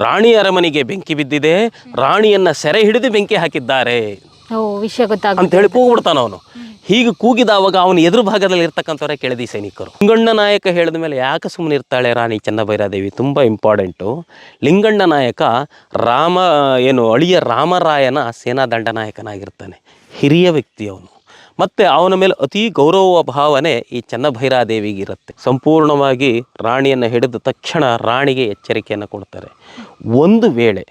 ರಾಣಿ ಅರಮನೆಗೆ ಬೆಂಕಿ ಬಿದ್ದಿದೆ, ರಾಣಿಯನ್ನು ಸೆರೆ ಹಿಡಿದು ಬೆಂಕಿ ಹಾಕಿದ್ದಾರೆ ವಿಷಯ ಅಂತ ಹೇಳಿ ಕೂಗ್ಬಿಡ್ತಾನ ಅವನು. ಹೀಗೆ ಕೂಗಿದವಾಗ ಅವನ ಎದುರು ಭಾಗದಲ್ಲಿ ಇರ್ತಕ್ಕಂಥವರೇ ಕೆಳದಿ ಸೈನಿಕರು. ಲಿಂಗಣ್ಣ ನಾಯಕ ಹೇಳಿದ ಮೇಲೆ ಯಾಕೆ ಸುಮ್ಮನೆ ಇರ್ತಾಳೆ ರಾಣಿ ಚೆನ್ನಭೈರಾದೇವಿ? ತುಂಬ ಇಂಪಾರ್ಟೆಂಟು. ಲಿಂಗಣ್ಣ ನಾಯಕ ಅಳಿಯ ರಾಮರಾಯನ ಸೇನಾ ದಂಡನಾಯಕನಾಗಿರ್ತಾನೆ. ಹಿರಿಯ ವ್ಯಕ್ತಿ ಅವನು. ಮತ್ತು ಅವನ ಮೇಲೆ ಅತಿ ಗೌರವ ಭಾವನೆ ಈ ಚೆನ್ನಭೈರಾದೇವಿಗಿರುತ್ತೆ. ಸಂಪೂರ್ಣವಾಗಿ ರಾಣಿಯನ್ನು ಹಿಡಿದ ತಕ್ಷಣ ರಾಣಿಗೆ ಎಚ್ಚರಿಕೆಯನ್ನು ಕೊಡ್ತಾರೆ. ಒಂದು ವೇಳೆ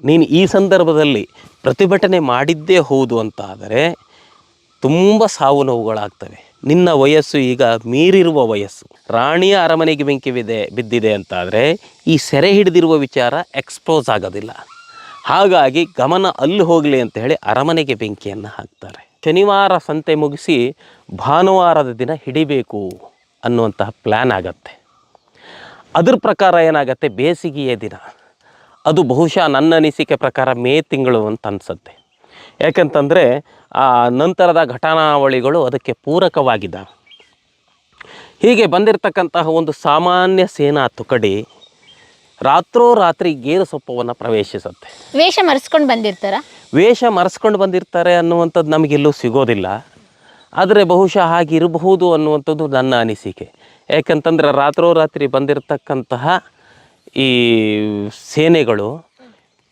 ನೀನು ಈ ಸಂದರ್ಭದಲ್ಲಿ ಪ್ರತಿಭಟನೆ ಮಾಡಿದ್ದೇ ಹೌದು ಅಂತ ಆದರೆ ತುಂಬ ಸಾವು ನೋವುಗಳಾಗ್ತವೆ. ನಿನ್ನ ವಯಸ್ಸು ಈಗ ಮೀರಿರುವ ವಯಸ್ಸು. ರಾಣಿಯ ಅರಮನೆಗೆ ಬೆಂಕಿ ಬಿದ್ದಿದೆ ಅಂತಾದರೆ ಈ ಸೆರೆ ಹಿಡಿದಿರುವ ವಿಚಾರ ಎಕ್ಸ್ಪೋಸ್ ಆಗೋದಿಲ್ಲ. ಹಾಗಾಗಿ ಗಮನ ಅಲ್ಲಿ ಹೋಗಲಿ ಅಂತ ಹೇಳಿ ಅರಮನೆಗೆ ಬೆಂಕಿಯನ್ನು ಹಾಕ್ತಾರೆ. ಶನಿವಾರ ಸಂತೆ ಮುಗಿಸಿ ಭಾನುವಾರದ ದಿನ ಹಿಡಿಬೇಕು ಅನ್ನುವಂತಹ ಪ್ಲ್ಯಾನ್ ಆಗತ್ತೆ. ಅದ್ರ ಪ್ರಕಾರ ಏನಾಗತ್ತೆ, ಬೇಸಿಗೆಯ ದಿನ ಅದು ಬಹುಶಃ ನನ್ನ ಅನಿಸಿಕೆ ಪ್ರಕಾರ ಮೇ ತಿಂಗಳು ಅಂತ ಅನಿಸುತ್ತೆ. ಯಾಕಂತಂದರೆ ಆ ನಂತರದ ಘಟನಾವಳಿಗಳು ಅದಕ್ಕೆ ಪೂರಕವಾಗಿದ್ದಾವೆ. ಹೀಗೆ ಬಂದಿರತಕ್ಕಂತಹ ಒಂದು ಸಾಮಾನ್ಯ ಸೇನಾ ತುಕಡಿ ರಾತ್ರೋರಾತ್ರಿ ಗೇರು ಸೊಪ್ಪವನ್ನು ಪ್ರವೇಶಿಸುತ್ತೆ. ವೇಷ ಮರೆಸ್ಕೊಂಡು ಬಂದಿರ್ತಾರ? ವೇಷ ಮರೆಸ್ಕೊಂಡು ಬಂದಿರ್ತಾರೆ ಅನ್ನುವಂಥದ್ದು ನಮಗೆಲ್ಲೂ ಸಿಗೋದಿಲ್ಲ. ಆದರೆ ಬಹುಶಃ ಹಾಗಿರಬಹುದು ಅನ್ನುವಂಥದ್ದು ನನ್ನ ಅನಿಸಿಕೆ. ಯಾಕಂತಂದರೆ ರಾತ್ರೋರಾತ್ರಿ ಬಂದಿರತಕ್ಕಂತಹ ಈ ಸೇನೆಗಳು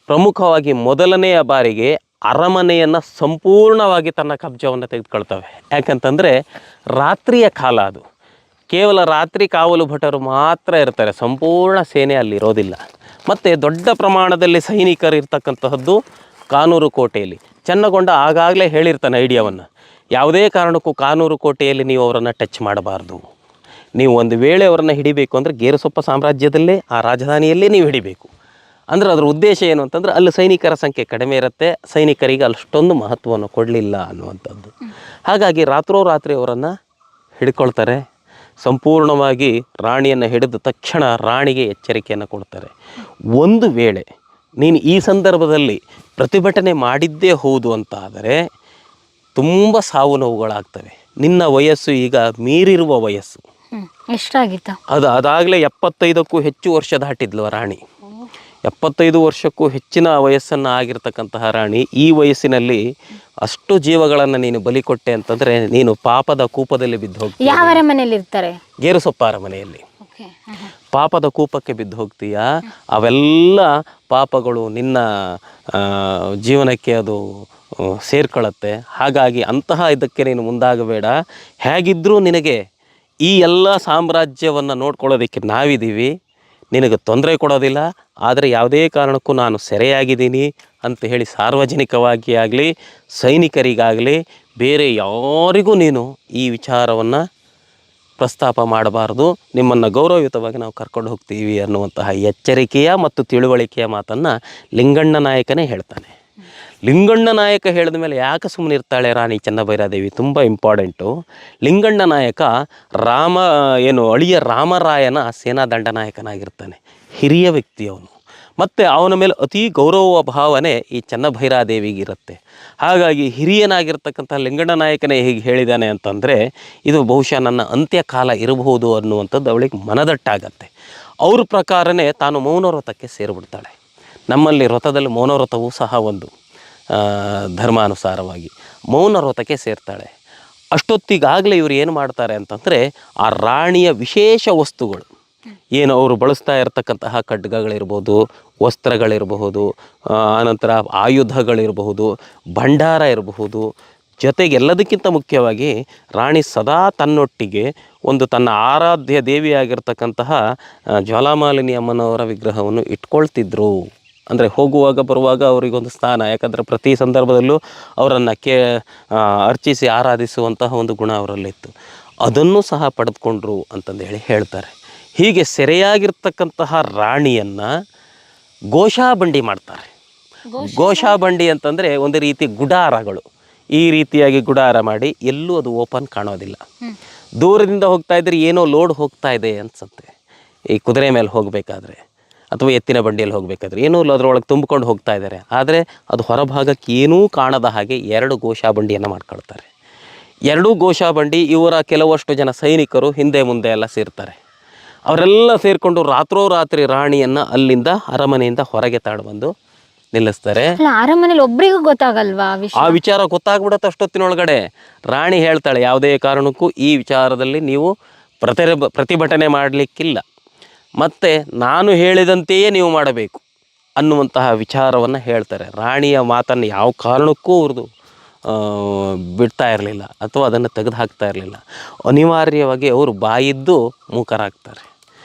ಪ್ರಮುಖವಾಗಿ ಮೊದಲನೆಯ ಬಾರಿಗೆ ಅರಮನೆಯನ್ನು ಸಂಪೂರ್ಣವಾಗಿ ತನ್ನ ಕಬ್ಜವನ್ನು ತೆಗೆದುಕೊಳ್ತವೆ. ಯಾಕಂತಂದರೆ ರಾತ್ರಿಯ ಕಾಲ ಅದು. ಕೇವಲ ರಾತ್ರಿ ಕಾವಲು ಭಟರು ಮಾತ್ರ ಇರ್ತಾರೆ, ಸಂಪೂರ್ಣ ಸೇನೆ ಅಲ್ಲಿರೋದಿಲ್ಲ. ಮತ್ತು ದೊಡ್ಡ ಪ್ರಮಾಣದಲ್ಲಿ ಸೈನಿಕರು ಇರ್ತಕ್ಕಂತಹದ್ದು ಕಾನೂರು ಕೋಟೆಯಲ್ಲಿ. ಚೆನ್ನಗೊಂಡ ಆಗಾಗಲೇ ಹೇಳಿರ್ತಾನೆ ಐಡಿಯಾವನ್ನು, ಯಾವುದೇ ಕಾರಣಕ್ಕೂ ಕಾನೂರು ಕೋಟೆಯಲ್ಲಿ ನೀವು ಅವರನ್ನು ಟಚ್ ಮಾಡಬಾರ್ದು. ನೀವು ಒಂದು ವೇಳೆ ಅವರನ್ನು ಹಿಡಿಬೇಕು ಅಂದರೆ ಗೇರುಸೊಪ್ಪ ಸಾಮ್ರಾಜ್ಯದಲ್ಲೇ ಆ ರಾಜಧಾನಿಯಲ್ಲೇ ನೀವು ಹಿಡಿಬೇಕು. ಅಂದರೆ ಅದರ ಉದ್ದೇಶ ಏನು ಅಂತಂದರೆ ಅಲ್ಲಿ ಸೈನಿಕರ ಸಂಖ್ಯೆ ಕಡಿಮೆ ಇರುತ್ತೆ, ಸೈನಿಕರಿಗೆ ಅಷ್ಟೊಂದು ಮಹತ್ವವನ್ನು ಕೊಡಲಿಲ್ಲ ಅನ್ನುವಂಥದ್ದು. ಹಾಗಾಗಿ ರಾತ್ರೋರಾತ್ರಿ ಅವರನ್ನು ಹಿಡ್ಕೊಳ್ತಾರೆ. ಸಂಪೂರ್ಣವಾಗಿ ರಾಣಿಯನ್ನು ಹಿಡಿದ ತಕ್ಷಣ ರಾಣಿಗೆ ಎಚ್ಚರಿಕೆಯನ್ನು ಕೊಡ್ತಾರೆ. ಒಂದು ವೇಳೆ ನೀನು ಈ ಸಂದರ್ಭದಲ್ಲಿ ಪ್ರತಿಭಟನೆ ಮಾಡಿದ್ದೇ ಹೌದು ಅಂತ ಆದರೆ ತುಂಬ ಸಾವು ನೋವುಗಳಾಗ್ತವೆ. ನಿನ್ನ ವಯಸ್ಸು ಈಗ ಮೀರಿರುವ ವಯಸ್ಸು. ಎಷ್ಟಾಗಿತ್ತು? ಅದಾಗಲೇ 75ಕ್ಕೂ ಹೆಚ್ಚು ವರ್ಷ ದಾಟಿದ್ಲು ರಾಣಿ. 75 ವರ್ಷಕ್ಕೂ ಹೆಚ್ಚಿನ ವಯಸ್ಸನ್ನು ಆಗಿರ್ತಕ್ಕಂತಹ ರಾಣಿ ಈ ವಯಸ್ಸಿನಲ್ಲಿ ಅಷ್ಟು ಜೀವಗಳನ್ನು ನೀನು ಬಲಿ ಕೊಟ್ಟೆ ಅಂತಂದರೆ ನೀನು ಪಾಪದ ಕೂಪದಲ್ಲಿ ಬಿದ್ದು ಹೋಗ್ತೀಯ. ಯಾವ ಅರಮನೆಯಲ್ಲಿ ಇರ್ತಾರೆ? ಗೇರುಸೊಪ್ಪ ಅರಮನೆಯಲ್ಲಿ. ಪಾಪದ ಕೂಪಕ್ಕೆ ಬಿದ್ದು ಹೋಗ್ತೀಯ. ಅವೆಲ್ಲ ಪಾಪಗಳು ನಿನ್ನ ಜೀವನಕ್ಕೆ ಅದು ಸೇರ್ಕೊಳ್ಳುತ್ತೆ. ಹಾಗಾಗಿ ಅಂತಹ ಇದಕ್ಕೆ ನೀನು ಮುಂದಾಗಬೇಡ. ಹೇಗಿದ್ದರೂ ನಿನಗೆ ಈ ಎಲ್ಲ ಸಾಮ್ರಾಜ್ಯವನ್ನು ನೋಡ್ಕೊಳ್ಳೋದಕ್ಕೆ ನಾವಿದ್ದೀವಿ, ನಿನಗೆ ತೊಂದರೆ ಕೊಡೋದಿಲ್ಲ. ಆದರೆ ಯಾವುದೇ ಕಾರಣಕ್ಕೂ ನಾನು ಸೆರೆಯಾಗಿದ್ದೀನಿ ಅಂತ ಹೇಳಿ ಸಾರ್ವಜನಿಕವಾಗಿ ಆಗಲಿ ಸೈನಿಕರಿಗಾಗಲಿ ಬೇರೆ ಯಾರಿಗೂ ನೀನು ಈ ವಿಚಾರವನ್ನು ಪ್ರಸ್ತಾಪ ಮಾಡಬಾರ್ದು. ನಿಮ್ಮನ್ನು ಗೌರವಯುತವಾಗಿ ನಾವು ಕರ್ಕೊಂಡು ಹೋಗ್ತೀವಿ ಅನ್ನುವಂತಹ ಎಚ್ಚರಿಕೆಯ ಮತ್ತು ತಿಳುವಳಿಕೆಯ ಮಾತನ್ನು ಲಿಂಗಣ್ಣ ನಾಯಕನೇ ಹೇಳ್ತಾನೆ. ಲಿಂಗಣ್ಣ ನಾಯಕ ಹೇಳಿದ ಮೇಲೆ ಯಾಕೆ ಸುಮ್ಮನೆ ಇರ್ತಾಳೆ ರಾಣಿ ಚೆನ್ನಭೈರಾದೇವಿ? ತುಂಬ ಇಂಪಾರ್ಟೆಂಟು. ಲಿಂಗಣ್ಣ ನಾಯಕ ಅಳಿಯ ರಾಮರಾಯನ ಸೇನಾ ದಂಡನಾಯಕನಾಗಿರ್ತಾನೆ. ಹಿರಿಯ ವ್ಯಕ್ತಿ ಅವನು. ಮತ್ತು ಅವನ ಮೇಲೆ ಅತಿ ಗೌರವ ಭಾವನೆ ಈ ಚೆನ್ನಭೈರಾದೇವಿಗಿರುತ್ತೆ. ಹಾಗಾಗಿ ಹಿರಿಯನಾಗಿರ್ತಕ್ಕಂಥ ಲಿಂಗಣ್ಣ ನಾಯಕನೇ ಹೀಗೆ ಹೇಳಿದ್ದಾನೆ ಅಂತಂದರೆ ಇದು ಬಹುಶಃ ನನ್ನ ಅಂತ್ಯಕಾಲ ಇರಬಹುದು ಅನ್ನುವಂಥದ್ದು ಅವಳಿಗೆ ಮನದಟ್ಟಾಗತ್ತೆ. ಅವ್ರ ಪ್ರಕಾರನೇ ತಾನು ಮೌನವ್ರತಕ್ಕೆ ಸೇರಿಬಿಡ್ತಾಳೆ. ನಮ್ಮಲ್ಲಿ ವ್ರತದಲ್ಲಿ ಮೌನವ್ರತವೂ ಸಹ ಒಂದು ಧರ್ಮಾನುಸಾರವಾಗಿ ಮೌನ ವ್ರತಕ್ಕೆ ಸೇರ್ತಾಳೆ. ಅಷ್ಟೊತ್ತಿಗಾಗಲೇ ಇವರು ಏನು ಮಾಡ್ತಾರೆ ಅಂತಂದರೆ ಆ ರಾಣಿಯ ವಿಶೇಷ ವಸ್ತುಗಳು ಏನು ಅವರು ಬಳಸ್ತಾ ಇರತಕ್ಕಂತಹ ಖಡ್ಗಗಳಿರ್ಬೋದು, ವಸ್ತ್ರಗಳಿರಬಹುದು, ಆನಂತರ ಆಯುಧಗಳಿರಬಹುದು, ಭಂಡಾರ ಇರಬಹುದು, ಜೊತೆಗೆ ಎಲ್ಲದಕ್ಕಿಂತ ಮುಖ್ಯವಾಗಿ ರಾಣಿ ಸದಾ ತನ್ನೊಟ್ಟಿಗೆ ಒಂದು ತನ್ನ ಆರಾಧ್ಯ ದೇವಿಯಾಗಿರ್ತಕ್ಕಂತಹ ಜ್ವಾಲಾಮಾಲಿನಿ ಅಮ್ಮನವರ ವಿಗ್ರಹವನ್ನು ಇಟ್ಕೊಳ್ತಿದ್ರು. ಅಂದರೆ ಹೋಗುವಾಗ ಬರುವಾಗ ಅವರಿಗೊಂದು ಸ್ಥಾನ. ಯಾಕಂದರೆ ಪ್ರತಿ ಸಂದರ್ಭದಲ್ಲೂ ಅವರನ್ನು ಅರ್ಚಿಸಿ ಆರಾಧಿಸುವಂತಹ ಒಂದು ಗುಣ ಅವರಲ್ಲಿತ್ತು. ಅದನ್ನು ಸಹ ಪಡೆದುಕೊಂಡ್ರು ಅಂತಂದು ಹೇಳ್ತಾರೆ. ಹೀಗೆ ಸೆರೆಯಾಗಿರ್ತಕ್ಕಂತಹ ರಾಣಿಯನ್ನು ಘೋಷಾಬಂಡಿ ಮಾಡ್ತಾರೆ. ಘೋಷಾಬಂಡಿ ಅಂತಂದರೆ ಒಂದು ರೀತಿ ಗುಡಾರಗಳು. ಈ ರೀತಿಯಾಗಿ ಗುಡಾರ ಮಾಡಿ ಎಲ್ಲೂ ಅದು ಓಪನ್ ಕಾಣೋದಿಲ್ಲ. ದೂರದಿಂದ ಹೋಗ್ತಾ ಇದ್ರೆ ಏನೋ ಲೋಡ್ ಹೋಗ್ತಾ ಇದೆ ಅನಿಸುತ್ತೆ. ಈ ಕುದುರೆ ಮೇಲೆ ಹೋಗಬೇಕಾದ್ರೆ ಅಥವಾ ಎತ್ತಿನ ಬಂಡಿಯಲ್ಲಿ ಹೋಗಬೇಕಾದ್ರೆ ಏನೂ ಅದರೊಳಗೆ ತುಂಬಿಕೊಂಡು ಹೋಗ್ತಾ ಇದ್ದಾರೆ. ಆದರೆ ಅದು ಹೊರಭಾಗಕ್ಕೆ ಏನೂ ಕಾಣದ ಹಾಗೆ 2 ಘೋಷಾಬಂಡಿಯನ್ನು ಮಾಡ್ಕೊಳ್ತಾರೆ. 2 ಘೋಷಾಬಂಡಿ ಇವರ ಕೆಲವಷ್ಟು ಜನ ಸೈನಿಕರು ಹಿಂದೆ ಮುಂದೆ ಎಲ್ಲ ಸೇರ್ತಾರೆ. ಅವರೆಲ್ಲ ಸೇರಿಕೊಂಡು ರಾತ್ರೋರಾತ್ರಿ ರಾಣಿಯನ್ನು ಅಲ್ಲಿಂದ ಅರಮನೆಯಿಂದ ಹೊರಗೆ ಬಂದು ನಿಲ್ಲಿಸ್ತಾರೆ. ಅಲ್ಲ ಅರಮನೇಲಿ ಒಬ್ರಿಗೂ ಗೊತ್ತಾಗಲ್ವಾ ಆ ವಿಚಾರ ಗೊತ್ತಾಗ್ಬಿಡತ್ತೆ ಅಷ್ಟೊತ್ತಿನೊಳಗಡೆ. ರಾಣಿ ಹೇಳ್ತಾಳೆ, ಯಾವುದೇ ಕಾರಣಕ್ಕೂ ಈ ವಿಚಾರದಲ್ಲಿ ನೀವು ಪ್ರತಿಭಟನೆ ಮಾಡಲಿಕ್ಕಿಲ್ಲ, ಮತ್ತು ನಾನು ಹೇಳಿದಂತೆಯೇ ನೀವು ಮಾಡಬೇಕು ಅನ್ನುವಂತಹ ವಿಚಾರವನ್ನು ಹೇಳ್ತಾರೆ. ರಾಣಿಯ ಮಾತನ್ನು ಯಾವ ಕಾರಣಕ್ಕೂ ಅವ್ರದ್ದು ಬಿಡ್ತಾ ಇರಲಿಲ್ಲ ಅಥವಾ ಅದನ್ನು ತೆಗೆದು ಹಾಕ್ತಾ ಇರಲಿಲ್ಲ. ಅನಿವಾರ್ಯವಾಗಿ ಅವರು ಬಾಯಿದ್ದು ಮೂಕರಾಗ್ತಾರೆ.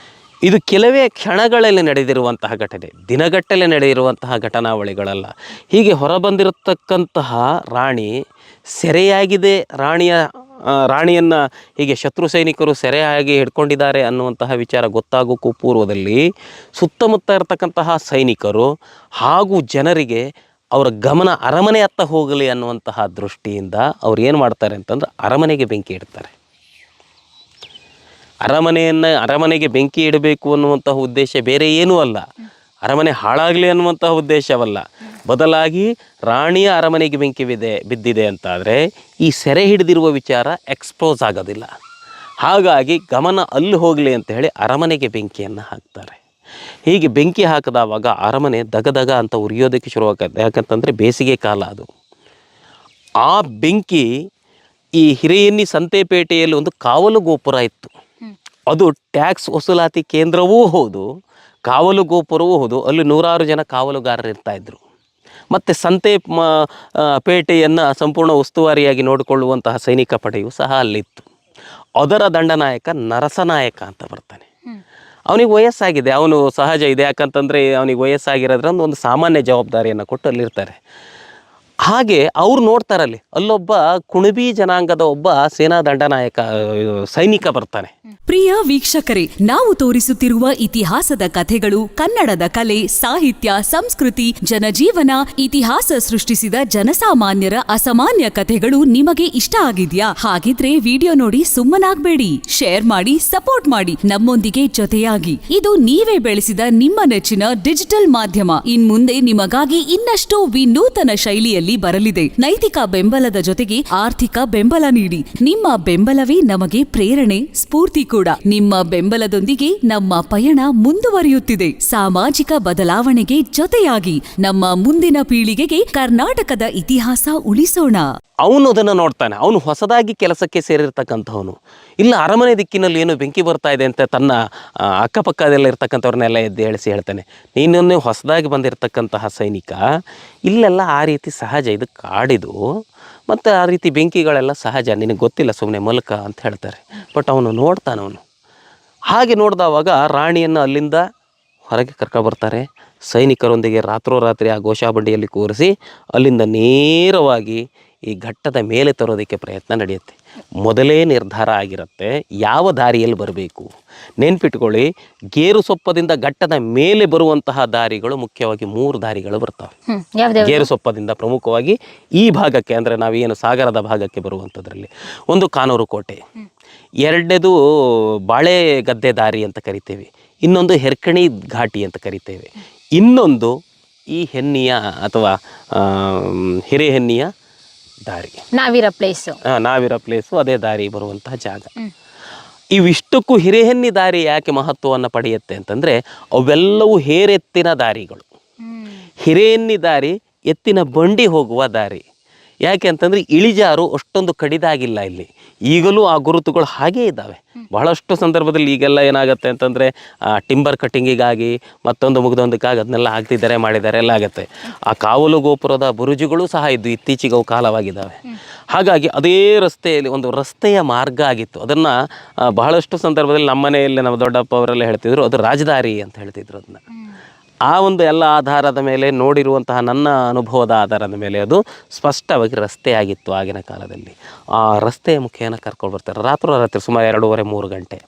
ಇದು ಕೆಲವೇ ಕ್ಷಣಗಳಲ್ಲಿ ನಡೆದಿರುವಂತಹ ಘಟನೆ, ದಿನಗಟ್ಟಲೆ ನಡೆದಿರುವಂತಹ ಘಟನಾವಳಿಗಳಲ್ಲ. ಹೀಗೆ ಹೊರಬಂದಿರತಕ್ಕಂತಹ ರಾಣಿ ಸೆರೆಯಾಗಿದೆ, ರಾಣಿಯನ್ನು ಹೀಗೆ ಶತ್ರು ಸೈನಿಕರು ಸೆರೆಯಾಗಿ ಹಿಡ್ಕೊಂಡಿದ್ದಾರೆ ಅನ್ನುವಂತಹ ವಿಚಾರ ಗೊತ್ತಾಗೋಕ್ಕೂ ಪೂರ್ವದಲ್ಲಿ ಸುತ್ತಮುತ್ತ ಇರತಕ್ಕಂತಹ ಸೈನಿಕರು ಹಾಗೂ ಜನರಿಗೆ ಅವರ ಗಮನ ಅರಮನೆ ಹತ್ತ ಹೋಗಲಿ ಅನ್ನುವಂತಹ ದೃಷ್ಟಿಯಿಂದ ಅವ್ರು ಏನು ಮಾಡ್ತಾರೆ ಅಂತಂದ್ರೆ ಅರಮನೆಗೆ ಬೆಂಕಿ ಇಡ್ತಾರೆ. ಅರಮನೆಗೆ ಬೆಂಕಿ ಇಡಬೇಕು ಅನ್ನುವಂತಹ ಉದ್ದೇಶ ಬೇರೆ ಏನೂ ಅಲ್ಲ, ಅರಮನೆ ಹಾಳಾಗಲಿ ಅನ್ನುವಂತಹ ಉದ್ದೇಶವಲ್ಲ. ಬದಲಾಗಿ ರಾಣಿಯ ಅರಮನೆಗೆ ಬೆಂಕಿ ಬಿದ್ದಿದೆ ಅಂತಾದರೆ ಈ ಸೆರೆ ಹಿಡಿದಿರುವ ವಿಚಾರ ಎಕ್ಸ್ಪೋಸ್ ಆಗೋದಿಲ್ಲ. ಹಾಗಾಗಿ ಗಮನ ಅಲ್ಲಿ ಹೋಗಲಿ ಅಂತ ಹೇಳಿ ಅರಮನೆಗೆ ಬೆಂಕಿಯನ್ನು ಹಾಕ್ತಾರೆ. ಹೀಗೆ ಬೆಂಕಿ ಹಾಕಿದವಾಗ ಅರಮನೆ ದಗದಗ ಅಂತ ಉರಿಯೋದಕ್ಕೆ ಶುರುವಾಗುತ್ತೆ. ಯಾಕಂತಂದರೆ ಬೇಸಿಗೆ ಕಾಲ ಅದು. ಆ ಬೆಂಕಿ ಈ ಹಿರಿಯನ್ನಿ ಸಂತೆಪೇಟೆಯಲ್ಲಿ ಒಂದು ಕಾವಲು ಗೋಪುರ ಇತ್ತು. ಅದು ಟ್ಯಾಕ್ಸ್ ವಸೂಲಾತಿ ಕೇಂದ್ರವೂ ಹೌದು, ಕಾವಲು ಗೋಪುರವೂ ಹೌದು. ಅಲ್ಲಿ 100 ಜನ ಕಾವಲುಗಾರರು ಇರ್ತಾಯಿದ್ರು. ಮತ್ತು ಸಂತೆ ಪೇಟೆಯನ್ನು ಸಂಪೂರ್ಣ ಉಸ್ತುವಾರಿಯಾಗಿ ನೋಡಿಕೊಳ್ಳುವಂತಹ ಸೈನಿಕ ಪಡೆಯೂ ಸಹ ಅಲ್ಲಿತ್ತು. ಅದರ ದಂಡನಾಯಕ ನರಸನಾಯಕ ಅಂತ ಬರ್ತಾನೆ. ಅವನಿಗೆ ವಯಸ್ಸಾಗಿದೆ, ಅವನು ಸಹಜ ಇದೆ, ಯಾಕಂತಂದರೆ ಅವನಿಗೆ ವಯಸ್ಸಾಗಿರೋದ್ರಿಂದ ಒಂದು ಸಾಮಾನ್ಯ ಜವಾಬ್ದಾರಿಯನ್ನು ಕೊಟ್ಟು ಅಲ್ಲಿರ್ತಾರೆ. ಹಾಗೆ ಅವ್ರು ನೋಡ್ತಾರಲ್ಲಿ ಅಲ್ಲೊಬ್ಬ ಕುಣಬಿ ಜನಾಂಗದ ಒಬ್ಬ ಸೇನಾ ದಂಡನಾಯಕ ಸೈನಿಕ ಬರ್ತಾನೆ. ಪ್ರಿಯ ವೀಕ್ಷಕರೇ, ನಾವು ತೋರಿಸುತ್ತಿರುವ ಇತಿಹಾಸದ ಕಥೆಗಳು ಕನ್ನಡದ ಕಲೆ, ಸಾಹಿತ್ಯ, ಸಂಸ್ಕೃತಿ, ಜನಜೀವನ, ಇತಿಹಾಸ ಸೃಷ್ಟಿಸಿದ ಜನಸಾಮಾನ್ಯರ ಅಸಾಮಾನ್ಯ ಕಥೆಗಳು ನಿಮಗೆ ಇಷ್ಟ ಆಗಿದ್ಯಾ? ಹಾಗಿದ್ರೆ ವಿಡಿಯೋ ನೋಡಿ ಸುಮ್ಮನಾಗ್ಬೇಡಿ, ಶೇರ್ ಮಾಡಿ, ಸಪೋರ್ಟ್ ಮಾಡಿ, ನಮ್ಮೊಂದಿಗೆ ಜೊತೆಯಾಗಿ. ಇದು ನೀವೇ ಬೆಳೆಸಿದ ನಿಮ್ಮ ನೆಚ್ಚಿನ ಡಿಜಿಟಲ್ ಮಾಧ್ಯಮ. ಇನ್ಮುಂದೆ ನಿಮಗಾಗಿ ಇನ್ನಷ್ಟು ವಿನೂತನ ಶೈಲಿಯಲ್ಲಿ ಬರಲಿದೆ. ನೈತಿಕ ಬೆಂಬಲದ ಜೊತೆಗೆ ಆರ್ಥಿಕ ಬೆಂಬಲ ನೀಡಿ. ನಿಮ್ಮ ಬೆಂಬಲವೇ ನಮಗೆ ಪ್ರೇರಣೆ, ಸ್ಫೂರ್ತಿ ಕೂಡ. ನಿಮ್ಮ ಬೆಂಬಲದೊಂದಿಗೆ ನಮ್ಮ ಪಯಣ ಮುಂದುವರಿಯುತ್ತಿದೆ. ಸಾಮಾಜಿಕ ಬದಲಾವಣೆಗೆ ಜೊತೆಯಾಗಿ ನಮ್ಮ ಮುಂದಿನ ಪೀಳಿಗೆಗೆ ಕರ್ನಾಟಕದ ಇತಿಹಾಸ ಉಳಿಸೋಣ. ಅವನು ಅದನ್ನು ನೋಡ್ತಾನೆ. ಅವನು ಹೊಸದಾಗಿ ಕೆಲಸಕ್ಕೆ ಸೇರಿರ್ತಕ್ಕಂಥವನು. ಇಲ್ಲ ಅರಮನೆ ದಿಕ್ಕಿನಲ್ಲಿ ಏನು ಬೆಂಕಿ ಬರ್ತಾ ಇದೆ ಅಂತ ತನ್ನ ಅಕ್ಕಪಕ್ಕದೆಲ್ಲ ಇರ್ತಕ್ಕಂಥವ್ರನ್ನೆಲ್ಲ ಎದ್ದು ಹೇಳ್ತಾನೆ, ನೀನೊಂದು ಹೊಸದಾಗಿ ಬಂದಿರತಕ್ಕಂತಹ ಸೈನಿಕ, ಇಲ್ಲೆಲ್ಲ ಆ ರೀತಿ ಸಹಜ, ಇದು ಕಾಡಿದು, ಮತ್ತು ಆ ರೀತಿ ಬೆಂಕಿಗಳೆಲ್ಲ ಸಹಜ, ನಿನಗೆ ಗೊತ್ತಿಲ್ಲ, ಸುಮ್ಮನೆ ಮಲ್ಕ ಅಂತ ಹೇಳ್ತಾರೆ. ಬಟ್ ಅವನು ನೋಡ್ತಾನವನು. ಹಾಗೆ ನೋಡಿದವಾಗ ರಾಣಿಯನ್ನು ಅಲ್ಲಿಂದ ಹೊರಗೆ ಕರ್ಕೊಬರ್ತಾರೆ. ಸೈನಿಕರೊಂದಿಗೆ ರಾತ್ರೋರಾತ್ರಿ ಆ ಗೋಶಾಬಂಡಿಯಲ್ಲಿ ಕೂರಿಸಿ ಅಲ್ಲಿಂದ ನೇರವಾಗಿ ಈ ಘಟ್ಟದ ಮೇಲೆ ತರೋದಕ್ಕೆ ಪ್ರಯತ್ನ ನಡೆಯುತ್ತೆ. ಮೊದಲೇ ನಿರ್ಧಾರ ಆಗಿರುತ್ತೆ ಯಾವ ದಾರಿಯಲ್ಲಿ ಬರಬೇಕು. ನೆನ್ಪಿಟ್ಕೊಳ್ಳಿ, ಗೇರು ಸೊಪ್ಪದಿಂದ ಘಟ್ಟದ ಮೇಲೆ ಬರುವಂತಹ ದಾರಿಗಳು ಮುಖ್ಯವಾಗಿ 3 ದಾರಿಗಳು ಬರ್ತವೆ. ಗೇರು ಸೊಪ್ಪದಿಂದ ಪ್ರಮುಖವಾಗಿ ಈ ಭಾಗಕ್ಕೆ, ಅಂದರೆ ನಾವೇನು ಸಾಗರದ ಭಾಗಕ್ಕೆ ಬರುವಂಥದ್ರಲ್ಲಿ ಒಂದು ಕಾನೂರು ಕೋಟೆ, ಎರಡನೇದು ಬಾಳೆ ಗದ್ದೆ ದಾರಿ ಅಂತ ಕರಿತೇವೆ, ಇನ್ನೊಂದು ಹೆರ್ಕಣಿ ಘಾಟಿ ಅಂತ ಕರಿತೇವೆ, ಇನ್ನೊಂದು ಈ ಹೆನ್ನಿಯ ಅಥವಾ ಹಿರೇಹೆನ್ನಿಯ ದಾರಿ, ನಾವಿರ ಪ್ಲೇಸು ಅದೇ ದಾರಿ ಬರುವಂತಹ ಜಾಗ. ಇವಿಷ್ಟಕ್ಕೂ ಹಿರೇಹೆನ್ನಿ ದಾರಿ ಯಾಕೆ ಮಹತ್ವವನ್ನು ಪಡೆಯುತ್ತೆ ಅಂತಂದರೆ ಅವೆಲ್ಲವೂ ಹೇರೆತ್ತಿನ ದಾರಿಗಳು. ಹಿರೇಹೆನ್ನಿ ದಾರಿ ಎತ್ತಿನ ಬಂಡಿ ಹೋಗುವ ದಾರಿ. ಯಾಕೆ ಅಂತಂದರೆ ಇಳಿಜಾರು ಅಷ್ಟೊಂದು ಕಡಿದಾಗಿಲ್ಲ ಇಲ್ಲಿ, ಈಗಲೂ ಆ ಗುರುತುಗಳು ಹಾಗೇ ಇದ್ದಾವೆ. ಬಹಳಷ್ಟು ಸಂದರ್ಭದಲ್ಲಿ ಈಗೆಲ್ಲ ಏನಾಗುತ್ತೆ ಅಂತಂದರೆ ಟಿಂಬರ್ ಕಟ್ಟಿಂಗಿಗಾಗಿ ಮತ್ತೊಂದು ಮುಗ್ದೊಂದಕ್ಕಾಗಿ ಅದನ್ನೆಲ್ಲ ಹಾಕ್ತಿದ್ದಾರೆ, ಮಾಡಿದ್ದಾರೆ, ಎಲ್ಲ ಆಗುತ್ತೆ. ಆ ಕಾವಲು ಗೋಪುರದ ಬುರುಜುಗಳು ಸಹ ಇದ್ದು ಇತ್ತೀಚೆಗೆ ಅವು ಕಾಲವಾಗಿದ್ದಾವೆ. ಹಾಗಾಗಿ ಅದೇ ರಸ್ತೆಯಲ್ಲಿ ಒಂದು ರಸ್ತೆಯ ಮಾರ್ಗ ಆಗಿತ್ತು. ಅದನ್ನು ಬಹಳಷ್ಟು ಸಂದರ್ಭದಲ್ಲಿ ನಮ್ಮ ಮನೆಯಲ್ಲಿ ನಮ್ಮ ದೊಡ್ಡಪ್ಪ ಅವರೆಲ್ಲ ಹೇಳ್ತಿದ್ರು, ಅದು ರಾಜದಾರಿ ಅಂತ ಹೇಳ್ತಿದ್ರು. ಅದನ್ನು ಆ ಒಂದು ಎಲ್ಲ ಆಧಾರದ ಮೇಲೆ ನೋಡಿರುವಂತಹ ನನ್ನ ಅನುಭವದ ಆಧಾರದ ಮೇಲೆ ಅದು ಸ್ಪಷ್ಟವಾಗಿ ರಸ್ತೆ ಆಗಿತ್ತು ಆಗಿನ ಕಾಲದಲ್ಲಿ. ಆ ರಸ್ತೆಯ ಮುಖೇನ ಕರ್ಕೊಂಡು ಬರ್ತಾರೆ ರಾತ್ರಿ ಸುಮಾರು 2:30-3 ಗಂಟೆ.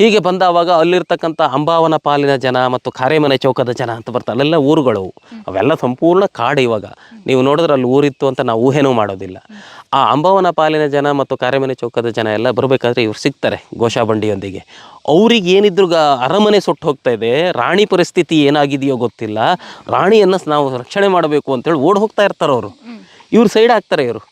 ಹೀಗೆ ಬಂದಾವಾಗ ಅಲ್ಲಿರ್ತಕ್ಕಂಥ ಅಂಬಾವನ ಪಾಲಿನ ಜನ ಮತ್ತು ಕಾರೇಮನೆ ಚೌಕದ ಜನ ಅಂತ ಬರ್ತಾರೆ. ಅಲ್ಲೆಲ್ಲ ಊರುಗಳು, ಅವೆಲ್ಲ ಸಂಪೂರ್ಣ ಕಾಡು. ಇವಾಗ ನೀವು ನೋಡಿದ್ರೆ ಅಲ್ಲಿ ಊರಿತ್ತು ಅಂತ ನಾವು ಊಹೆನೂ ಮಾಡೋದಿಲ್ಲ. ಆ ಅಂಬಾವನ ಪಾಲಿನ ಜನ ಮತ್ತು ಕಾರೇಮನೆ ಚೌಕದ ಜನ ಎಲ್ಲ ಬರಬೇಕಾದ್ರೆ ಇವ್ರು ಸಿಗ್ತಾರೆ ಗೋಶಾಬಂಡಿಯೊಂದಿಗೆ. ಅವ್ರಿಗೆ ಏನಿದ್ರು ಅರಮನೆ ಸುಟ್ಟು ಹೋಗ್ತಾ ಇದೆ, ರಾಣಿ ಪರಿಸ್ಥಿತಿ ಏನಾಗಿದೆಯೋ ಗೊತ್ತಿಲ್ಲ, ರಾಣಿಯನ್ನು ನಾವು ರಕ್ಷಣೆ ಮಾಡಬೇಕು ಅಂತೇಳಿ ಓಡಿ ಹೋಗ್ತಾ ಇರ್ತಾರೆ ಅವರು. ಇವ್ರು ಸೈಡ್ ಆಗ್ತಾರೆ. ಇವರು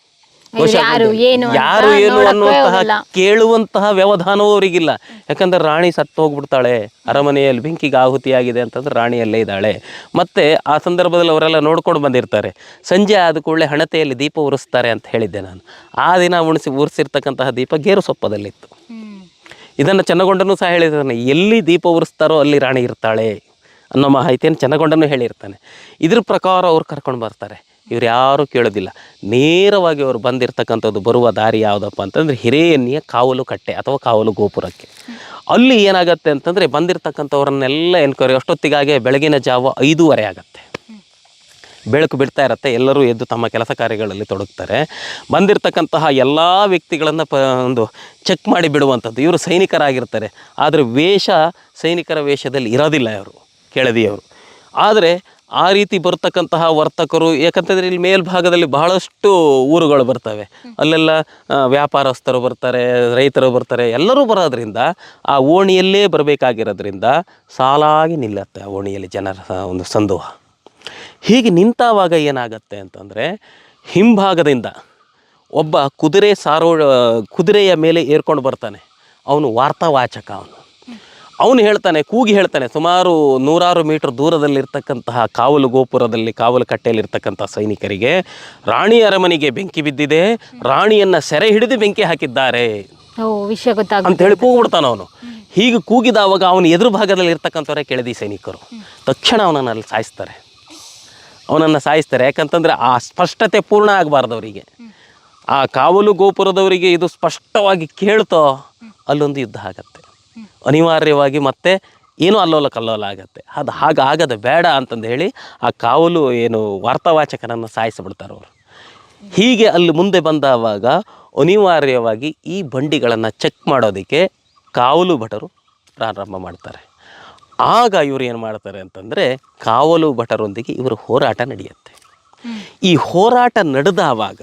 ಯಾರು ಏನು ಅಂತ ಯಾರು ಏನು ನೋಡಕ್ಕೂ ಅನ್ನುವಂತಹ ಹೋಗಲ್ಲ. ಕೇಳುವಂತಹ ವ್ಯವಧಾನವೂ ಅವರಿಗಿಲ್ಲ. ಯಾಕಂದ್ರೆ ರಾಣಿ ಸತ್ತು ಹೋಗ್ಬಿಡ್ತಾಳೆ, ಅರಮನೆಯಲ್ಲಿ ಬೆಂಕಿಗೆ ಆಹುತಿಯಾಗಿದೆ ಅಂತಂದ್ರೆ ರಾಣಿಯಲ್ಲೇ ಇದ್ದಾಳೆ. ಮತ್ತೆ ಆ ಸಂದರ್ಭದಲ್ಲಿ ಅವರೆಲ್ಲ ನೋಡ್ಕೊಂಡು ಬಂದಿರ್ತಾರೆ. ಸಂಜೆ ಆದ ಕೂಡಲೇ ಹಣತೆಯಲ್ಲಿ ದೀಪ ಉರಿಸ್ತಾರೆ ಅಂತ ಹೇಳಿದ್ದೆ ನಾನು. ಆ ದಿನ ಉರಿಸಿರ್ತಕ್ಕಂತಹ ದೀಪ ಗೇರು ಸೊಪ್ಪದಲ್ಲಿತ್ತು. ಇದನ್ನು ಚೆನ್ನಗೊಂಡನು ಸಹ ಹೇಳಿರ್ತಾನೆ, ಎಲ್ಲಿ ದೀಪ ಉರಿಸ್ತಾರೋ ಅಲ್ಲಿ ರಾಣಿ ಇರ್ತಾಳೆ ಅನ್ನೋ ಮಾಹಿತಿಯನ್ನು ಚೆನ್ನಗೊಂಡನು ಹೇಳಿರ್ತಾನೆ. ಇದ್ರ ಪ್ರಕಾರ ಅವ್ರು ಕರ್ಕೊಂಡು ಬರ್ತಾರೆ. ಇವ್ರು ಯಾರೂ ಕೇಳೋದಿಲ್ಲ. ನೇರವಾಗಿ ಅವರು ಬಂದಿರತಕ್ಕಂಥದ್ದು ಬರುವ ದಾರಿ ಯಾವುದಪ್ಪ ಅಂತಂದರೆ ಹಿರೇಯನ್ನಿಯ ಕಾವಲು ಕಟ್ಟೆ ಅಥವಾ ಕಾವಲು ಗೋಪುರಕ್ಕೆ. ಅಲ್ಲಿ ಏನಾಗುತ್ತೆ ಅಂತಂದರೆ ಬಂದಿರತಕ್ಕಂಥವ್ರನ್ನೆಲ್ಲ ಎನ್ಕ್ವೈರಿ ಅಷ್ಟೊತ್ತಿಗಾಗೆ ಬೆಳಗಿನ ಜಾವ 5:30 ಆಗುತ್ತೆ. ಬೆಳಕು ಬಿಡ್ತಾ ಇರುತ್ತೆ. ಎಲ್ಲರೂ ಎದ್ದು ತಮ್ಮ ಕೆಲಸ ಕಾರ್ಯಗಳಲ್ಲಿ ತೊಡಗ್ತಾರೆ. ಬಂದಿರತಕ್ಕಂತಹ ಎಲ್ಲ ವ್ಯಕ್ತಿಗಳನ್ನು ಒಂದು ಚೆಕ್ ಮಾಡಿ ಬಿಡುವಂಥದ್ದು. ಇವರು ಸೈನಿಕರಾಗಿರ್ತಾರೆ, ಆದರೆ ವೇಷ ಸೈನಿಕರ ವೇಷದಲ್ಲಿ ಇರೋದಿಲ್ಲ ಇವರು ಕೆಳದಿಯವರು. ಆದರೆ ಆ ರೀತಿ ಬರ್ತಕ್ಕಂತಹ ವರ್ತಕರು, ಯಾಕಂತಂದರೆ ಇಲ್ಲಿ ಮೇಲ್ಭಾಗದಲ್ಲಿ ಬಹಳಷ್ಟು ಊರುಗಳು ಬರ್ತವೆ. ಅಲ್ಲೆಲ್ಲ ವ್ಯಾಪಾರಸ್ಥರು ಬರ್ತಾರೆ, ರೈತರು ಬರ್ತಾರೆ, ಎಲ್ಲರೂ ಬರೋದ್ರಿಂದ ಆ ಓಣಿಯಲ್ಲೇ ಬರಬೇಕಾಗಿರೋದ್ರಿಂದ ಸಾಲಾಗಿ ನಿಲ್ಲುತ್ತೆ ಆ ಓಣಿಯಲ್ಲಿ ಜನರ ಒಂದು ಸಂದೋಹ. ಹೀಗೆ ನಿಂತಾವಾಗ ಏನಾಗತ್ತೆ ಅಂತಂದರೆ ಹಿಂಭಾಗದಿಂದ ಒಬ್ಬ ಕುದುರೆಯ ಮೇಲೆ ಏರ್ಕೊಂಡು ಬರ್ತಾನೆ. ಅವನು ವಾರ್ತಾವಾಚಕ. ಅವನು ಹೇಳ್ತಾನೆ, ಕೂಗಿ ಹೇಳ್ತಾನೆ, ಸುಮಾರು 100 ಮೀಟರ್ ದೂರದಲ್ಲಿರ್ತಕ್ಕಂತಹ ಕಾವಲು ಗೋಪುರದಲ್ಲಿ ಕಾವಲು ಕಟ್ಟೆಯಲ್ಲಿರ್ತಕ್ಕಂಥ ಸೈನಿಕರಿಗೆ ರಾಣಿ ಅರಮನೆಗೆ ಬೆಂಕಿ ಬಿದ್ದಿದೆ, ರಾಣಿಯನ್ನು ಸೆರೆ ಹಿಡಿದು ಬೆಂಕಿ ಹಾಕಿದ್ದಾರೆ ವಿಷಯ ಅಂತ ಹೇಳಿ ಕೂಗ್ಬಿಡ್ತಾನೆ ಅವನು. ಹೀಗೆ ಕೂಗಿದವಾಗ ಅವನು ಎದುರು ಭಾಗದಲ್ಲಿ ಇರ್ತಕ್ಕಂಥವರೇ ಕೆಳದಿ ಸೈನಿಕರು ತಕ್ಷಣ ಅವನನ್ನು ಸಾಯಿಸ್ತಾರೆ. ಯಾಕಂತಂದರೆ ಆ ಸ್ಪಷ್ಟತೆ ಪೂರ್ಣ ಆಗಬಾರ್ದು ಅವರಿಗೆ. ಆ ಕಾವಲು ಗೋಪುರದವರಿಗೆ ಇದು ಸ್ಪಷ್ಟವಾಗಿ ಕೇಳ್ತೋ ಅಲ್ಲೊಂದು ಯುದ್ಧ ಆಗತ್ತೆ ಅನಿವಾರ್ಯವಾಗಿ. ಮತ್ತೆ ಏನೂ ಅಲ್ಲೋಲ ಕಲ್ಲೋಲ ಆಗತ್ತೆ. ಅದು ಹಾಗಾಗದ ಬೇಡ ಅಂತಂದು ಹೇಳಿ ಆ ಕಾವಲು ವಾರ್ತಾವಾಚಕನನ್ನು ಸಾಯಿಸಿಬಿಡ್ತಾರೆ ಅವರು. ಹೀಗೆ ಅಲ್ಲಿ ಮುಂದೆ ಬಂದವಾಗ ಅನಿವಾರ್ಯವಾಗಿ ಈ ಬಂಡಿಗಳನ್ನು ಚೆಕ್ ಮಾಡೋದಕ್ಕೆ ಕಾವಲು ಭಟರು ಪ್ರಾರಂಭ ಮಾಡ್ತಾರೆ. ಆಗ ಇವರು ಏನು ಮಾಡ್ತಾರೆ ಅಂತಂದರೆ ಕಾವಲು ಭಟರೊಂದಿಗೆ ಇವರು ಹೋರಾಟ ನಡೆಯುತ್ತೆ. ಈ ಹೋರಾಟ ನಡೆದವಾಗ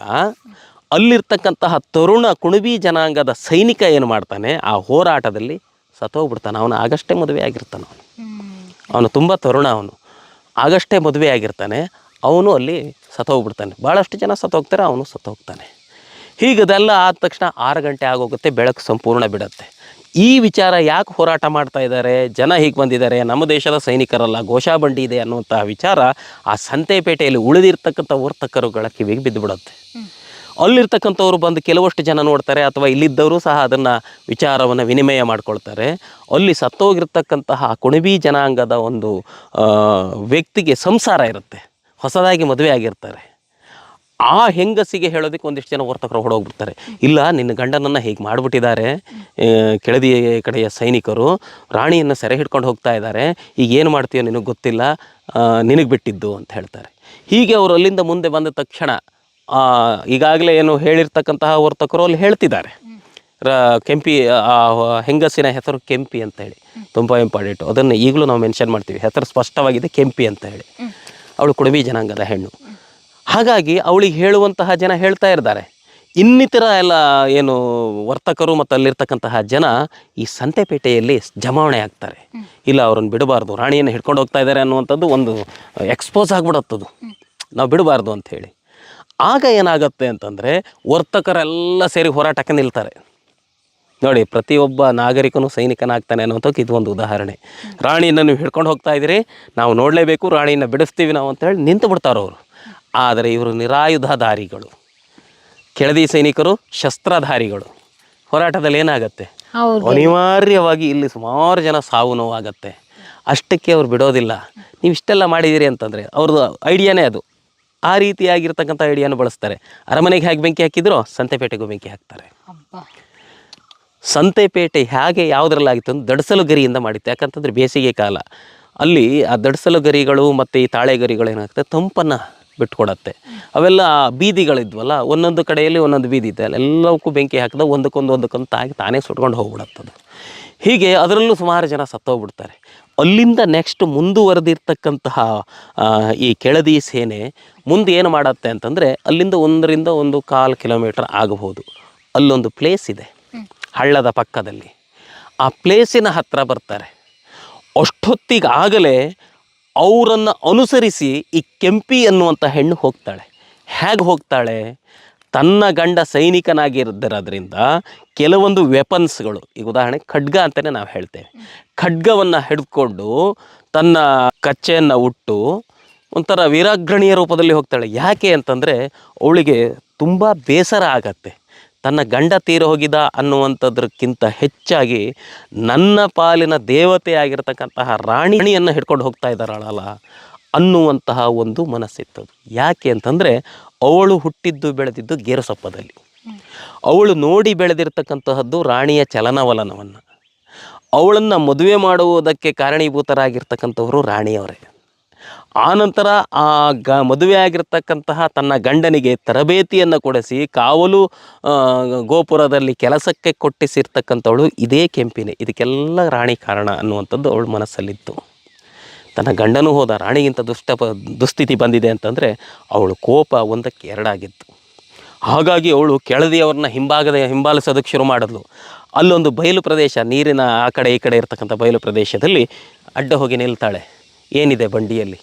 ಅಲ್ಲಿರ್ತಕ್ಕಂತಹ ತರುಣ ಕುಣಬಿ ಜನಾಂಗದ ಸೈನಿಕ ಏನು ಮಾಡ್ತಾನೆ, ಆ ಹೋರಾಟದಲ್ಲಿ ಸತ್ತೋಗ್ಬಿಡ್ತಾನೆ. ಅವನು ಆಗಷ್ಟೇ ಮದುವೆ ಆಗಿರ್ತಾನೆ. ಅವನು ತುಂಬ ತರುಣ, ಅವನು ಆಗಷ್ಟೇ ಮದುವೆ ಆಗಿರ್ತಾನೆ. ಅವನು ಅಲ್ಲಿ ಸತ್ತೋಗ್ಬಿಡ್ತಾನೆ. ಭಾಳಷ್ಟು ಜನ ಸತ್ತೋಗ್ತಾರೆ, ಅವನು ಸತ್ತೋಗ್ತಾನೆ. ಹೀಗದೆಲ್ಲ ಆದ ತಕ್ಷಣ 6 ಗಂಟೆ ಆಗೋಗುತ್ತೆ, ಬೆಳಕು ಸಂಪೂರ್ಣ ಬಿಡುತ್ತೆ. ಈ ವಿಚಾರ ಯಾಕೆ ಹೋರಾಟ ಮಾಡ್ತಾ ಇದ್ದಾರೆ, ಜನ ಹೀಗೆ ಬಂದಿದ್ದಾರೆ, ನಮ್ಮ ದೇಶದ ಸೈನಿಕರಲ್ಲ, ಘೋಷಾಬಂಡಿ ಇದೆ ಅನ್ನುವಂತಹ ವಿಚಾರ ಆ ಸಂತೆಪೇಟೆಯಲ್ಲಿ ಉಳಿದಿರ್ತಕ್ಕಂಥ ವರ್ತಕರುಗಳ ಕಿವಿಗೆ ಬಿದ್ದುಬಿಡುತ್ತೆ. ಅಲ್ಲಿರ್ತಕ್ಕಂಥವ್ರು ಬಂದು ಕೆಲವಷ್ಟು ಜನ ನೋಡ್ತಾರೆ, ಅಥವಾ ಇಲ್ಲಿದ್ದವರು ಸಹ ಅದನ್ನು ವಿಚಾರವನ್ನು ವಿನಿಮಯ ಮಾಡ್ಕೊಳ್ತಾರೆ. ಅಲ್ಲಿ ಸತ್ತೋಗಿರ್ತಕ್ಕಂತಹ ಕುಣಬಿ ಜನಾಂಗದ ಒಂದು ವ್ಯಕ್ತಿಗೆ ಸಂಸಾರ ಇರುತ್ತೆ, ಹೊಸದಾಗಿ ಮದುವೆ ಆಗಿರ್ತಾರೆ. ಆ ಹೆಂಗಸಿಗೆ ಹೇಳೋದಕ್ಕೆ ಒಂದಿಷ್ಟು ಜನ ವರ್ತಕರು ಹೊಡೋಗ್ಬಿಡ್ತಾರೆ. ಇಲ್ಲ, ನಿನ್ನ ಗಂಡನನ್ನು ಹೀಗೆ ಮಾಡಿಬಿಟ್ಟಿದ್ದಾರೆ ಕೆಳದಿ ಕಡೆಯ ಸೈನಿಕರು, ರಾಣಿಯನ್ನು ಸೆರೆ ಹಿಡ್ಕೊಂಡು ಹೋಗ್ತಾ ಇದ್ದಾರೆ, ಈಗ ಏನು ಮಾಡ್ತೀಯೋ ನಿನಗೆ ಗೊತ್ತಿಲ್ಲ, ನಿನಗೆ ಬಿಟ್ಟಿದ್ದು ಅಂತ ಹೇಳ್ತಾರೆ. ಹೀಗೆ ಅವರು ಅಲ್ಲಿಂದ ಮುಂದೆ ಬಂದ ತಕ್ಷಣ ಈಗಾಗಲೇ ಏನು ಹೇಳಿರ್ತಕ್ಕಂತಹ ವರ್ತಕರು ಅಲ್ಲಿ ಹೇಳ್ತಿದ್ದಾರೆ, ಕೆಂಪಿ, ಆ ಹೆಂಗಸಿನ ಹೆಸರು ಕೆಂಪಿ ಅಂತ ಹೇಳಿ, ತುಂಬ ಇಂಪಾರ್ಟೆಂಟು. ಅದನ್ನು ಈಗಲೂ ನಾವು ಮೆನ್ಷನ್ ಮಾಡ್ತೀವಿ, ಹೆಸರು ಸ್ಪಷ್ಟವಾಗಿದೆ ಕೆಂಪಿ ಅಂತ ಹೇಳಿ. ಅವಳು ಕುಣಬಿ ಜನಾಂಗದ ಹೆಣ್ಣು. ಹಾಗಾಗಿ ಅವಳಿಗೆ ಹೇಳುವಂತಹ ಜನ ಹೇಳ್ತಾ ಇರ್ತಾರೆ. ಇನ್ನಿತರ ಎಲ್ಲ ಏನು ವರ್ತಕರು ಮತ್ತು ಅಲ್ಲಿರ್ತಕ್ಕಂತಹ ಜನ ಈ ಸಂತೆಪೇಟೆಯಲ್ಲಿ ಜಮಾವಣೆ ಆಗ್ತಾರೆ. ಇಲ್ಲ, ಅವ್ರನ್ನ ಬಿಡಬಾರ್ದು, ರಾಣಿಯನ್ನು ಹಿಡ್ಕೊಂಡು ಹೋಗ್ತಾ ಇದ್ದಾರೆ ಅನ್ನುವಂಥದ್ದು ಒಂದು ಎಕ್ಸ್ಪೋಸ್ ಆಗಿಬಿಡತ್ತದು, ನಾವು ಬಿಡಬಾರ್ದು ಅಂಥೇಳಿ. ಆಗ ಏನಾಗುತ್ತೆ ಅಂತಂದರೆ ವರ್ತಕರೆಲ್ಲ ಸೇರಿ ಹೋರಾಟಕ್ಕೆ ನಿಲ್ತಾರೆ. ನೋಡಿ, ಪ್ರತಿಯೊಬ್ಬ ನಾಗರಿಕನು ಸೈನಿಕನಾಗ್ತಾನೆ ಅನ್ನೋಂಥದ್ದು ಇದು ಒಂದು ಉದಾಹರಣೆ. ರಾಣಿಯನ್ನು ನೀವು ಹಿಡ್ಕೊಂಡು ಹೋಗ್ತಾ ಇದ್ದೀರಿ, ನಾವು ನೋಡಲೇಬೇಕು, ರಾಣಿಯನ್ನು ಬಿಡಿಸ್ತೀವಿ ನಾವು ಅಂತೇಳಿ ನಿಂತು ಬಿಡ್ತಾರವರು. ಆದರೆ ಇವರು ನಿರಾಯುಧಧಾರಿಗಳು, ಕೆಳದಿ ಸೈನಿಕರು ಶಸ್ತ್ರಧಾರಿಗಳು. ಹೋರಾಟದಲ್ಲಿ ಏನಾಗುತ್ತೆ, ಅನಿವಾರ್ಯವಾಗಿ ಇಲ್ಲಿ ಸುಮಾರು ಜನ ಸಾವು ನೋವಾಗತ್ತೆ. ಅಷ್ಟಕ್ಕೆ ಅವ್ರು ಬಿಡೋದಿಲ್ಲ. ನೀವು ಇಷ್ಟೆಲ್ಲ ಮಾಡಿದ್ದೀರಿ ಅಂತಂದರೆ ಅವ್ರದ್ದು ಐಡಿಯಾನೇ ಅದು. ಆ ರೀತಿಯಾಗಿರ್ತಕ್ಕಂಥ ಐಡಿಯಾನು ಬಳಸ್ತಾರೆ. ಅರಮನೆಗೆ ಹೇಗೆ ಬೆಂಕಿ ಹಾಕಿದ್ರೋ ಸಂತೆಪೇಟೆಗೂ ಬೆಂಕಿ ಹಾಕ್ತಾರೆ. ಸಂತೆಪೇಟೆ ಹೇಗೆ ಯಾವುದ್ರಲ್ಲಾಗಿತ್ತು ಅಂದ್ರೆ ದಡಸಲು ಗರಿಯಿಂದ ಮಾಡಿತ್ತು. ಯಾಕಂತಂದರೆ ಬೇಸಿಗೆ ಕಾಲ, ಅಲ್ಲಿ ಆ ದಡಸಲು ಗರಿಗಳು ಮತ್ತು ಈ ತಾಳೆ ಗರಿಗಳು ಏನಾಗುತ್ತೆ, ತಂಪನ್ನು ಬಿಟ್ಕೊಡತ್ತೆ. ಅವೆಲ್ಲ ಬೀದಿಗಳಿದ್ವಲ್ಲ, ಒಂದೊಂದು ಕಡೆಯಲ್ಲಿ ಒಂದೊಂದು ಬೀದಿ ಇದೆ, ಅಲ್ಲೆಲ್ಲವಕ್ಕೂ ಬೆಂಕಿ ಹಾಕಿದ ಒಂದಕ್ಕೊಂದು ತಾಗಿ ತಾನೇ ಸುಟ್ಕೊಂಡು ಹೋಗ್ಬಿಡತ್ತದು. ಹೀಗೆ ಅದರಲ್ಲೂ ಸುಮಾರು ಜನ ಸತ್ತೋಗ್ಬಿಡ್ತಾರೆ. ಅಲ್ಲಿಂದ ನೆಕ್ಸ್ಟ್ ಮುಂದುವರೆದಿರ್ತಕ್ಕಂತಹ ಈ ಕೆಳದಿ ಸೇನೆ ಮುಂದೆ ಏನು ಮಾಡುತ್ತೆ ಅಂತಂದರೆ, ಅಲ್ಲಿಂದ 1.25 ಕಿಲೋಮೀಟರ್ ಆಗಬಹುದು, ಅಲ್ಲೊಂದು ಪ್ಲೇಸ್ ಇದೆ ಹಳ್ಳದ ಪಕ್ಕದಲ್ಲಿ. ಆ ಪ್ಲೇಸಿನ ಹತ್ತಿರ ಬರ್ತಾರೆ. ಅಷ್ಟೊತ್ತಿಗಾಗಲೇ ಅವರನ್ನು ಅನುಸರಿಸಿ ಈ ಕೆಂಪಿ ಅನ್ನುವಂಥ ಹೆಣ್ಣು ಹೋಗ್ತಾಳೆ. ಹೇಗೆ ಹೋಗ್ತಾಳೆ, ತನ್ನ ಗಂಡ ಸೈನಿಕನಾಗಿರೋದ್ರಿಂದ ಕೆಲವೊಂದು ವೆಪನ್ಸ್ಗಳು, ಈಗ ಉದಾಹರಣೆ ಖಡ್ಗ ಅಂತಲೇ ನಾವು ಹೇಳ್ತೇವೆ, ಖಡ್ಗವನ್ನು ಹಿಡಿದುಕೊಂಡು ತನ್ನ ಕಚ್ಚೆಯನ್ನು ಉಟ್ಟು ಒಂಥರ ವೀರಾಗ್ರಣಿಯ ರೂಪದಲ್ಲಿ ಹೋಗ್ತಾಳೆ. ಯಾಕೆ ಅಂತಂದರೆ ಅವಳಿಗೆ ತುಂಬ ಬೇಸರ ಆಗತ್ತೆ. ತನ್ನ ಗಂಡ ತೀರ ಹೋಗಿದ ಅನ್ನುವಂಥದ್ರಕ್ಕಿಂತ ಹೆಚ್ಚಾಗಿ ನನ್ನ ಪಾಲಿನ ದೇವತೆ ಆಗಿರತಕ್ಕಂತಹ ರಾಣಿಯನ್ನು ಹಿಡ್ಕೊಂಡು ಹೋಗ್ತಾ ಇದ್ದಾರಲ್ಲ ಅನ್ನುವಂತಹ ಒಂದು ಮನಸ್ಸಿತ್ತದು. ಯಾಕೆ ಅಂತಂದರೆ ಅವಳು ಹುಟ್ಟಿದ್ದು ಬೆಳೆದಿದ್ದು ಗೇರುಸಪ್ಪದಲ್ಲಿ. ಅವಳು ನೋಡಿ ಬೆಳೆದಿರ್ತಕ್ಕಂತಹದ್ದು ರಾಣಿಯ ಚಲನವಲನವನ್ನು. ಅವಳನ್ನು ಮದುವೆ ಮಾಡುವುದಕ್ಕೆ ಕಾರಣೀಭೂತರಾಗಿರ್ತಕ್ಕಂಥವರು ರಾಣಿಯವರೇ. ಆನಂತರ ಮದುವೆ ಆಗಿರ್ತಕ್ಕಂತಹ ತನ್ನ ಗಂಡನಿಗೆ ತರಬೇತಿಯನ್ನು ಕೊಡಿಸಿ ಕಾವಲು ಗೋಪುರದಲ್ಲಿ ಕೆಲಸಕ್ಕೆ ಕೊಟ್ಟಿಸಿರ್ತಕ್ಕಂಥವಳು ಇದೇ ಕೆಂಪಿನೇ. ಇದಕ್ಕೆಲ್ಲ ರಾಣಿ ಕಾರಣ ಅನ್ನುವಂಥದ್ದು ಅವಳ ಮನಸ್ಸಲ್ಲಿತ್ತು. ತನ್ನ ಗಂಡನೂ ಹೋದ, ರಾಣಿಗಿಂತ ದುಸ್ಥಿತಿ ಬಂದಿದೆ ಅಂತಂದರೆ ಅವಳು ಕೋಪ ಒಂದಕ್ಕೆ ಎರಡಾಗಿತ್ತು. ಹಾಗಾಗಿ ಅವಳು ಕೆಳದಿಯವ್ರನ್ನ ಹಿಂಬಾಲಿಸೋದಕ್ಕೆ ಶುರು ಮಾಡಿದ್ಲು. ಅಲ್ಲೊಂದು ಬಯಲು ಪ್ರದೇಶ, ನೀರಿನ ಆ ಕಡೆ ಈ ಕಡೆ ಇರ್ತಕ್ಕಂಥ ಬಯಲು ಪ್ರದೇಶದಲ್ಲಿ ಅಡ್ಡ ಹೋಗಿ ನಿಲ್ತಾಳೆ. ಏನಿದೆ ಬಂಡಿಯಲ್ಲಿ?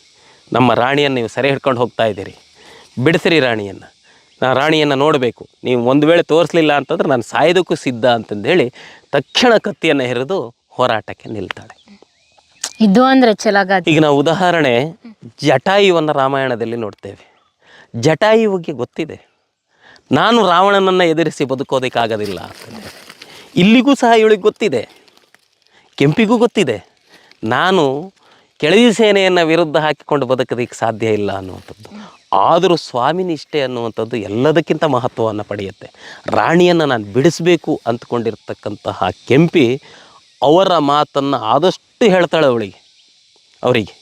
ನಮ್ಮ ರಾಣಿಯನ್ನು ನೀವು ಸೆರೆ ಹಿಡ್ಕೊಂಡು ಹೋಗ್ತಾ ಇದ್ದೀರಿ, ಬಿಡಿಸಿರಿ ರಾಣಿಯನ್ನು, ನಾನು ರಾಣಿಯನ್ನು ನೋಡಬೇಕು, ನೀವು ಒಂದು ವೇಳೆ ತೋರಿಸಲಿಲ್ಲ ಅಂತಂದ್ರೆ ನಾನು ಸಾಯೋದಕ್ಕೂ ಸಿದ್ಧ ಅಂತಂದೇಳಿ ತಕ್ಷಣ ಕತ್ತಿಯನ್ನು ಹಿರಿದು ಹೋರಾಟಕ್ಕೆ ನಿಲ್ತಾಳೆ. ಇದು ಅಂದರೆ ಛಲಗಾತಿ. ಈಗ ನಾವು ಉದಾಹರಣೆ ಜಟಾಯುವನ್ನು ರಾಮಾಯಣದಲ್ಲಿ ನೋಡ್ತೇವೆ. ಜಟಾಯುವಿಗೆ ಗೊತ್ತಿದೆ ನಾನು ರಾವಣನನ್ನು ಎದುರಿಸಿ ಬದುಕೋದಕ್ಕಾಗೋದಿಲ್ಲ ಅಂತಂದರೆ. ಇಲ್ಲಿಗೂ ಸಹ ಇವಳಿಗೆ ಗೊತ್ತಿದೆ, ಕೆಂಪಿಗೂ ಗೊತ್ತಿದೆ, ನಾನು ಕೆಳದಿ ಸೇನೆಯನ್ನು ವಿರುದ್ಧ ಹಾಕಿಕೊಂಡು ಬದುಕೋದಕ್ಕೆ ಸಾಧ್ಯ ಇಲ್ಲ ಅನ್ನುವಂಥದ್ದು. ಆದರೂ ಸ್ವಾಮಿ ನಿಷ್ಠೆ ಅನ್ನುವಂಥದ್ದು ಎಲ್ಲದಕ್ಕಿಂತ ಮಹತ್ವವನ್ನು ಪಡೆಯುತ್ತೆ. ರಾಣಿಯನ್ನು ನಾನು ಬಿಡಿಸಬೇಕು ಅಂದ್ಕೊಂಡಿರ್ತಕ್ಕಂತಹ ಕೆಂಪಿ ಅವರ ಮಾತನ್ನು ಆದಷ್ಟು ಹೇಳ್ತಾಳೆ ಅವರಿಗೆ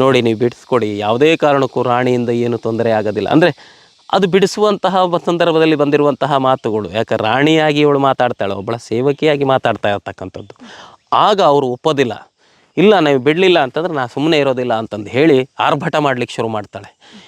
ನೋಡಿ ನೀವು ಬಿಡಿಸ್ಕೊಡಿ, ಯಾವುದೇ ಕಾರಣಕ್ಕೂ ರಾಣಿಯಿಂದ ಏನು ತೊಂದರೆ ಆಗೋದಿಲ್ಲ. ಅಂದರೆ ಅದು ಬಿಡಿಸುವಂತಹ ಸಂದರ್ಭದಲ್ಲಿ ಬಂದಿರುವಂತಹ ಮಾತುಗಳು, ಯಾಕೆ ರಾಣಿಯಾಗಿ ಅವಳು ಮಾತಾಡ್ತಾಳೆ, ಒಬ್ಬಳ ಸೇವಕಿಯಾಗಿ ಮಾತಾಡ್ತಾ ಇರ್ತಕ್ಕಂಥದ್ದು. ಆಗ ಅವರು ಒಪ್ಪೋದಿಲ್ಲ. ಇಲ್ಲ ನೀವು ಬಿಡಲಿಲ್ಲ ಅಂತಂದ್ರೆ ನಾನು ಸುಮ್ಮನೆ ಇರೋದಿಲ್ಲ ಅಂತಂದು ಹೇಳಿ ಆರ್ಭಟ ಮಾಡಲಿಕ್ಕೆ ಶುರು ಮಾಡ್ತಾಳೆ.